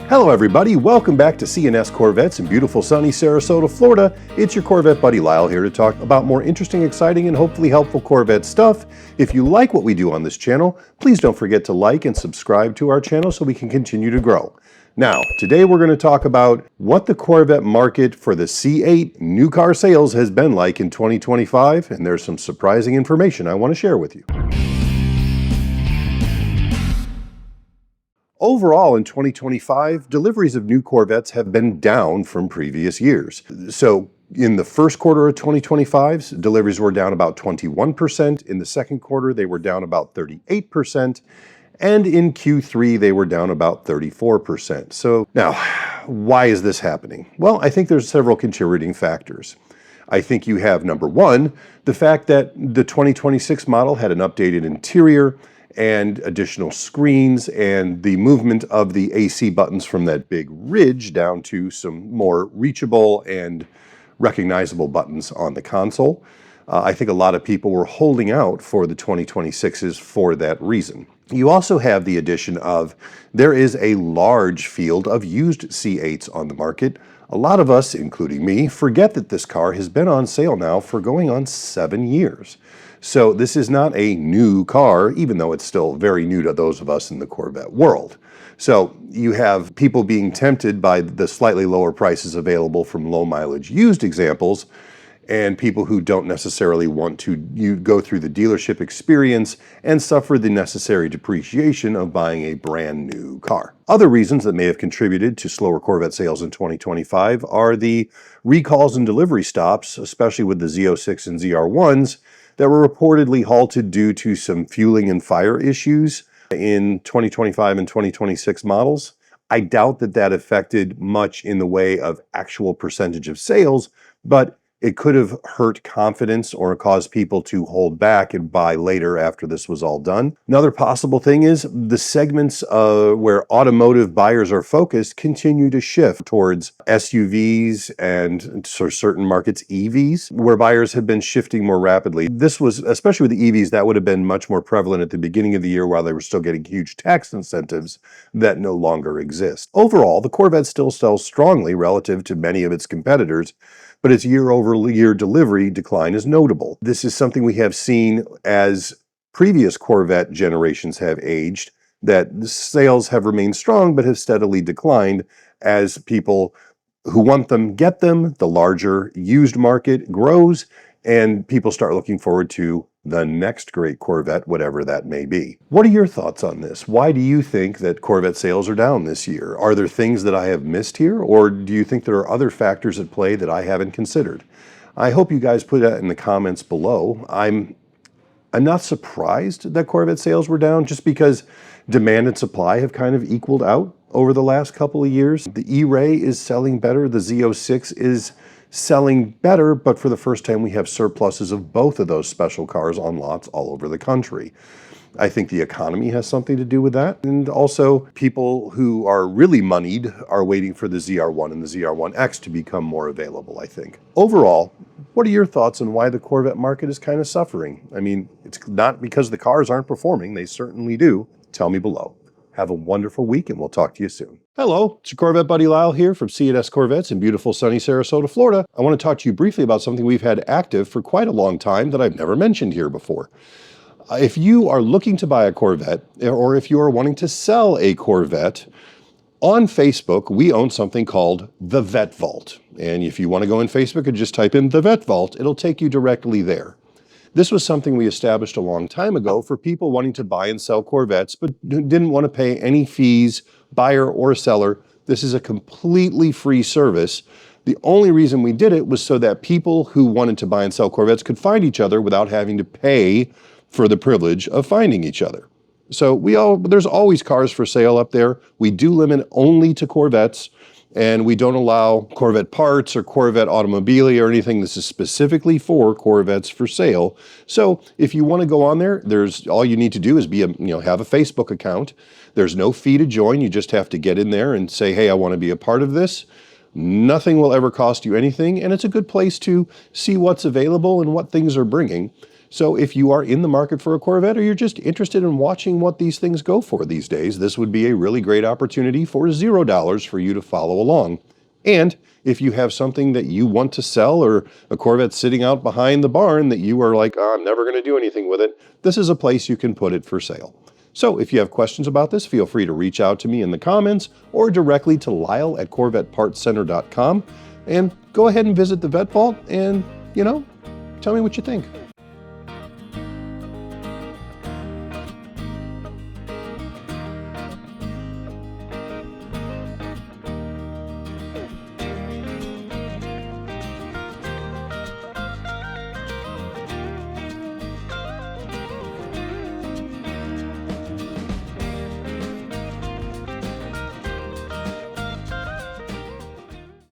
Hello everybody, welcome back to C8 Corvettes in beautiful sunny Sarasota, Florida. It's your Corvette buddy Lyle here to talk about more interesting, exciting, and hopefully helpful Corvette stuff. If you like what we do on this channel, please don't forget to like and subscribe to our channel so we can continue to grow. Now, today we're going to talk about what the Corvette market for the C8 new car sales has been like in 2025, and there's some surprising information I want to share with you. Overall, in 2025, deliveries of new Corvettes have been down from previous years. So in the first quarter of 2025, deliveries were down about 21%. In the second quarter, they were down about 38%. And in Q3, they were down about 34%. So now, why is this happening? Well, I think there's several contributing factors. I think you have, number one, the fact that the 2026 model had an updated interior and additional screens and the movement of the AC buttons from that big ridge down to some more reachable and recognizable buttons on the console. I think a lot of people were holding out for the 2026s for that reason. You also have the addition of there is a large field of used C8s on the market. A lot of us, including me, forget that this car has been on sale now for going on 7 years. So this is not a new car, even though it's still very new to those of us in the Corvette world. So you have people being tempted by the slightly lower prices available from low mileage used examples, and people who don't necessarily want to go through the dealership experience and suffer the necessary depreciation of buying a brand new car. Other reasons that may have contributed to slower Corvette sales in 2025 are the recalls and delivery stops, especially with the Z06 and ZR1s, that were reportedly halted due to some fueling and fire issues in 2025 and 2026 models. I doubt that that affected much in the way of actual percentage of sales, but it could have hurt confidence or caused people to hold back and buy later after this was all done. Another possible thing is the segments where automotive buyers are focused continue to shift towards SUVs and for certain markets EVs, where buyers have been shifting more rapidly. This was, especially with the EVs, that would have been much more prevalent at the beginning of the year while they were still getting huge tax incentives that no longer exist. Overall, the Corvette still sells strongly relative to many of its competitors, but its year-over-year delivery decline is notable. This is something we have seen as previous Corvette generations have aged, that sales have remained strong but have steadily declined as people who want them get them, the larger used market grows, and people start looking forward to the next great Corvette, whatever that may be. What are your thoughts on this? Why do you think that Corvette sales are down this year? Are there things that I have missed here, or do you think there are other factors at play that I haven't considered? I hope you guys put that in the comments below. I'm not surprised that Corvette sales were down, just because demand and supply have kind of equaled out over the last couple of years. The E-Ray is selling better, the Z06 is selling better, but for the first time we have surpluses of both of those special cars on lots all over the country. I think the economy has something to do with that, and also people who are really moneyed are waiting for the ZR1 and the ZR1X to become more available, I think. Overall, what are your thoughts on why the Corvette market is kind of suffering? I mean, it's not because the cars aren't performing, they certainly do. Tell me below. Have a wonderful week, and we'll talk to you soon. Hello, it's your Corvette buddy Lyle here from C8 Corvettes in beautiful sunny Sarasota, Florida. I want to talk to you briefly about something we've had active for quite a long time that I've never mentioned here before. If you are looking to buy a Corvette, or if you are wanting to sell a Corvette, on Facebook, we own something called the VETTE Vault. And if you want to go in Facebook and just type in the VETTE Vault, it'll take you directly there. This was something we established a long time ago for people wanting to buy and sell Corvettes, but didn't want to pay any fees, buyer or seller. This is a completely free service. The only reason we did it was so that people who wanted to buy and sell Corvettes could find each other without having to pay for the privilege of finding each other. So there's always cars for sale up there. We do limit only to Corvettes, and we don't allow Corvette parts or Corvette automobilia or anything. This is specifically for Corvettes for sale. So if you want to go on there, all you need to do is have a Facebook account. There's no fee to join. You just have to get in there and say, hey, I want to be a part of this. Nothing will ever cost you anything, and it's a good place to see what's available and what things are bringing. So if you are in the market for a Corvette, or you're just interested in watching what these things go for these days, this would be a really great opportunity for $0 for you to follow along. And if you have something that you want to sell, or a Corvette sitting out behind the barn that you are like, oh, I'm never going to do anything with it, this is a place you can put it for sale. So if you have questions about this, feel free to reach out to me in the comments or directly to Lyle@CorvettePartsCenter.com, and go ahead and visit the Vet Vault and, tell me what you think.